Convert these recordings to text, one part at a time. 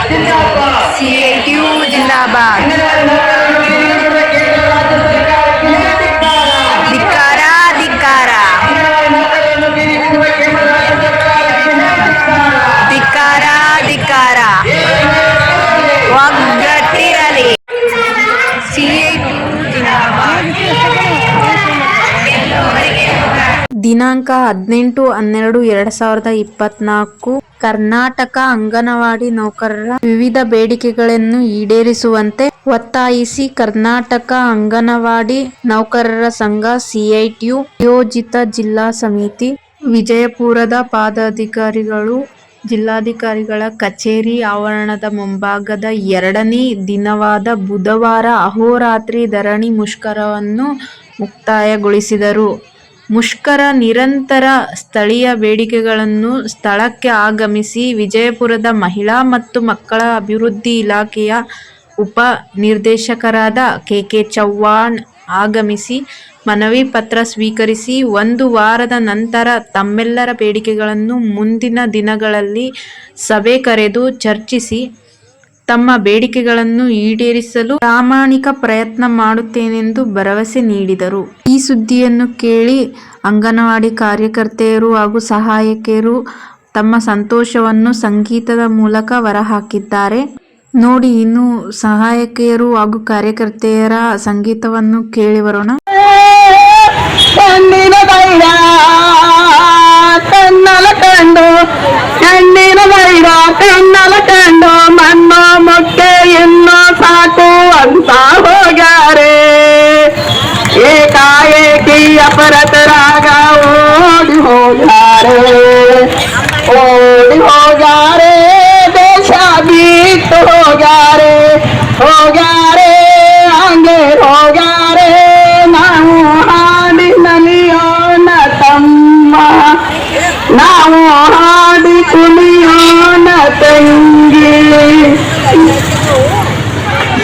CITU ಜಿಂದಾಬಾದ್. ಧಿಕ್ಕಾರ ಧಿಕ್ಕಾರ ಧಿಕ್ಕಾರ ಧಿಕ್ಕಾರ ಒಗ್ಗಟ್ಟಿರಲಿ. CITU ಜಿಂದಾಬಾದ್. ದಿನಾಂಕ 18/12/2024 ಕರ್ನಾಟಕ ಅಂಗನವಾಡಿ ನೌಕರರ ವಿವಿಧ ಬೇಡಿಕೆಗಳನ್ನು ಈಡೇರಿಸುವಂತೆ ಒತ್ತಾಯಿಸಿ ಕರ್ನಾಟಕ ಅಂಗನವಾಡಿ ನೌಕರರ ಸಂಘ CITU ನಿಯೋಜಿತ ಜಿಲ್ಲಾ ಸಮಿತಿ ವಿಜಯಪುರದ ಪದಾಧಿಕಾರಿಗಳು ಜಿಲ್ಲಾಧಿಕಾರಿಗಳ ಕಚೇರಿ ಆವರಣದ ಮುಂಭಾಗದ 2ನೇ ದಿನವಾದ ಬುಧವಾರ ಅಹೋರಾತ್ರಿ ಧರಣಿ ಮುಷ್ಕರವನ್ನು ಮುಕ್ತಾಯಗೊಳಿಸಿದರು. ಮುಷ್ಕರ ನಿರಂತರ ಸ್ಥಳೀಯ ಬೇಡಿಕೆಗಳನ್ನು ಸ್ಥಳಕ್ಕೆ ಆಗಮಿಸಿ ವಿಜಯಪುರದ ಮಹಿಳಾ ಮತ್ತು ಮಕ್ಕಳ ಅಭಿವೃದ್ಧಿ ಇಲಾಖೆಯ ಉಪ ನಿರ್ದೇಶಕರಾದ KK ಚವ್ಹಾಣ್ ಆಗಮಿಸಿ ಮನವಿ ಪತ್ರ ಸ್ವೀಕರಿಸಿ 1 ವಾರದ ನಂತರ ತಮ್ಮೆಲ್ಲರ ಬೇಡಿಕೆಗಳನ್ನು ಮುಂದಿನ ದಿನಗಳಲ್ಲಿ ಸಭೆ ಕರೆದು ಚರ್ಚಿಸಿ ತಮ್ಮ ಬೇಡಿಕೆಗಳನ್ನು ಈಡೇರಿಸಲು ಪ್ರಾಮಾಣಿಕ ಪ್ರಯತ್ನ ಮಾಡುತ್ತೇನೆಂದು ಭರವಸೆ ನೀಡಿದರು. ಈ ಸುದ್ದಿಯನ್ನು ಕೇಳಿ ಅಂಗನವಾಡಿ ಕಾರ್ಯಕರ್ತೆಯರು ಹಾಗೂ ಸಹಾಯಕಿಯರು ತಮ್ಮ ಸಂತೋಷವನ್ನು ಸಂಗೀತದ ಮೂಲಕ ಹೊರಹಾಕಿದ್ದಾರೆ. ನೋಡಿ, ಇನ್ನು ಸಹಾಯಕಿಯರು ಹಾಗೂ ಕಾರ್ಯಕರ್ತೆಯರ ಸಂಗೀತವನ್ನು ಕೇಳಿ ಬರೋಣ. ಕಣ್ಣಿನ ಬೈರ ಕಣ್ಣಲ ಕಂಡು ಮಣ್ಣು ಮೊಟ್ಟೆ ಇನ್ನೂ ಸಾಕು ಅಂತ ಹೋಗ್ಯಾರೆ. ಏಕಾಏಕಿ ಅಪರತರಾಗ ಓಡಿ ಹೋಗ್ಯಾರೆ ದೇಶ ಬಿಟ್ಟು ಹೋಗ್ಯಾರೆ ಹಂಗೆ ಹೋಗ್ಯಾರೆ. ನಾವು ಹಾಡಿ ನಲಿಯೋಣ ತಮ್ಮ, ನಾವು ಹಾಡಿ ಕುಣಿಯೋಣ ತಂಗಿ.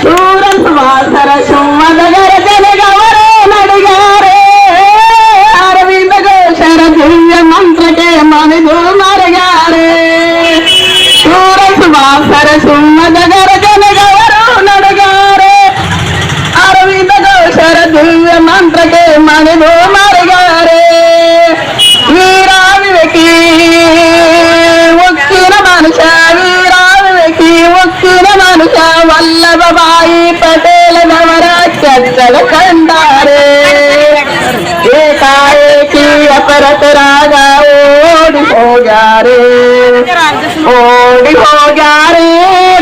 ಸೂರಸ್ವಾಸರ ಸುಮ್ಮದಗರ ಜನಗವರೇ ನಡಿಗಾರೆ. ಅರವಿಂದ ಘೋಷರ ದಿವ್ಯ ಮಂತ್ರಕ್ಕೆ ಮಣಿದು ಮರಗಾರೆ. ಸೂರಸ್ವಾಸರ ಸುಮ್ಮದಗರ ಜನಗವರು ನಡಗಾರೆ. ಅರವಿಂದ ಘೋಷರ ದಿವ್ಯ ಮಂತ್ರಕ್ಕೆ ಮಣಿದು ಮರಗಾರೆ. ವೀರಾವಿವೇಕಿ ಉಕ್ಕಿನ ಮನುಷ್ಯ, ವೀರಾವಿವೇಕಿ ಉಕ್ಕಿನ ಮನುಷ್ಯ ವಲ್ಲಭಭಾಯಿ ಪಟೇಲನವರ ಚಚ್ಚಲ ಕಂಡಾರೆ. ಏಕಾಏಕಿ ಅಪರತರಾಗ ಓಡಿ ಹೋಗ್ಯಾರೆ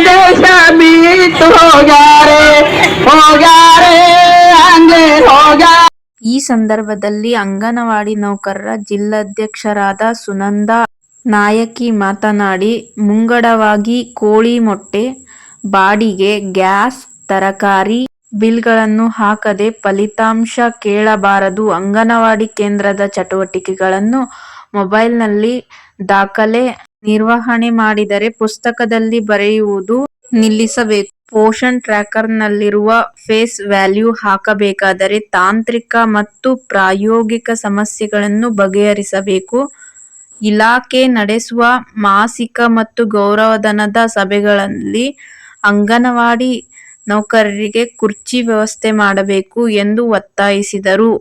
ದೇಶ ಬಿಟ್ಟು ಹೋಗ್ಯಾರೆ ಹಂಗೆ ಹೋಗ್ಯಾರೆ. ಈ ಸಂದರ್ಭದಲ್ಲಿ ಅಂಗನವಾಡಿ ನೌಕರರ ಜಿಲ್ಲಾಧ್ಯಕ್ಷರಾದ ಸುನಂದಾ ನಾಯಕಿ ಮಾತನಾಡಿ, ಮುಂಗಡವಾಗಿ ಕೋಳಿ ಮೊಟ್ಟೆ, ಬಾಡಿಗೆ, ಗ್ಯಾಸ್, ತರಕಾರಿ ಬಿಲ್ಗಳನ್ನು ಹಾಕದೆ ಫಲಿತಾಂಶ ಕೇಳಬಾರದು. ಅಂಗನವಾಡಿ ಕೇಂದ್ರದ ಚಟುವಟಿಕೆಗಳನ್ನು ಮೊಬೈಲ್ನಲ್ಲಿ ದಾಖಲೆ ನಿರ್ವಹಣೆ ಮಾಡಿದರೆ ಪುಸ್ತಕದಲ್ಲಿ ಬರೆಯುವುದು ನಿಲ್ಲಿಸಬೇಕು. ಪೋಷಣ್ ಟ್ರ್ಯಾಕರ್ನಲ್ಲಿರುವ ಫೇಸ್ ವ್ಯಾಲ್ಯೂ ಹಾಕಬೇಕಾದರೆ ತಾಂತ್ರಿಕ ಮತ್ತು ಪ್ರಾಯೋಗಿಕ ಸಮಸ್ಯೆಗಳನ್ನು ಬಗೆಹರಿಸಬೇಕು. ಇಲಾಖೆ ನಡೆಸುವ ಮಾಸಿಕ ಮತ್ತು ಗೌರವಧನದ ಸಭೆಗಳಲ್ಲಿ ಅಂಗನವಾಡಿ ನೌಕರರಿಗೆ ಕುರ್ಚಿ ವ್ಯವಸ್ಥೆ ಮಾಡಬೇಕು ಎಂದು ಒತ್ತಾಯಿಸಿದರು.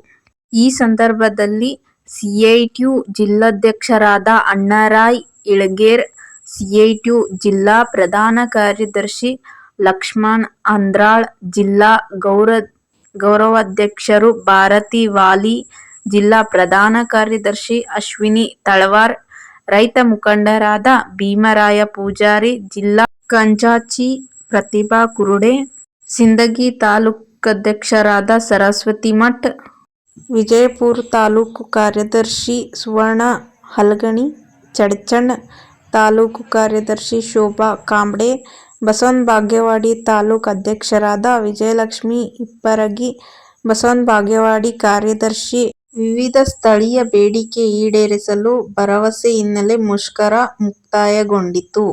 ಈ ಸಂದರ್ಭದಲ್ಲಿ CITU ಜಿಲ್ಲಾಧ್ಯಕ್ಷರಾದ ಅಣ್ಣಾರಾಯ್ ಇಳಗೇರ್, CITU ಜಿಲ್ಲಾ ಪ್ರಧಾನ ಕಾರ್ಯದರ್ಶಿ ಲಕ್ಷ್ಮಣ್ ಅಂದ್ರಾಳ್, ಜಿಲ್ಲಾ ಗೌರವಾಧ್ಯಕ್ಷರು ಭಾರತಿ ವಾಲಿ, ಜಿಲ್ಲಾ ಪ್ರಧಾನ ಕಾರ್ಯದರ್ಶಿ ಅಶ್ವಿನಿ ತಳವಾರ್, ರೈತ ಮುಖಂಡರಾದ ಭೀಮರಾಯ ಪೂಜಾರಿ, ಜಿಲ್ಲಾ ಖಜಾಂಚಿ ಪ್ರತಿಭಾ ಕುರುಡೆ, ಸಿಂದಗಿ ತಾಲೂಕಾಧ್ಯಕ್ಷರಾದ ಸರಸ್ವತಿ ಮಠ್, ವಿಜಯಪುರ ತಾಲೂಕು ಕಾರ್ಯದರ್ಶಿ ಸುವರ್ಣ ಹಲಗಣಿ, ಚಡ್ಚಣ್ ತಾಲೂಕು ಕಾರ್ಯದರ್ಶಿ ಶೋಭಾ ಕಾಂಬ್ಳೆ, ಬಸವನ ಬಾಗೇವಾಡಿ ತಾಲೂಕು ಅಧ್ಯಕ್ಷರಾದ ವಿಜಯಲಕ್ಷ್ಮಿ ಇಪ್ಪರಗಿ, ಬಸವನ ಬಾಗೇವಾಡಿ ಕಾರ್ಯದರ್ಶಿ ವಿವಿಧ ಸ್ಥಳೀಯ ಬೇಡಿಕೆ ಈಡೇರಿಸಲು ಭರವಸೆ ಹಿನ್ನೆಲೆ ಮುಷ್ಕರ ಮುಕ್ತಾಯಗೊಂಡಿತು.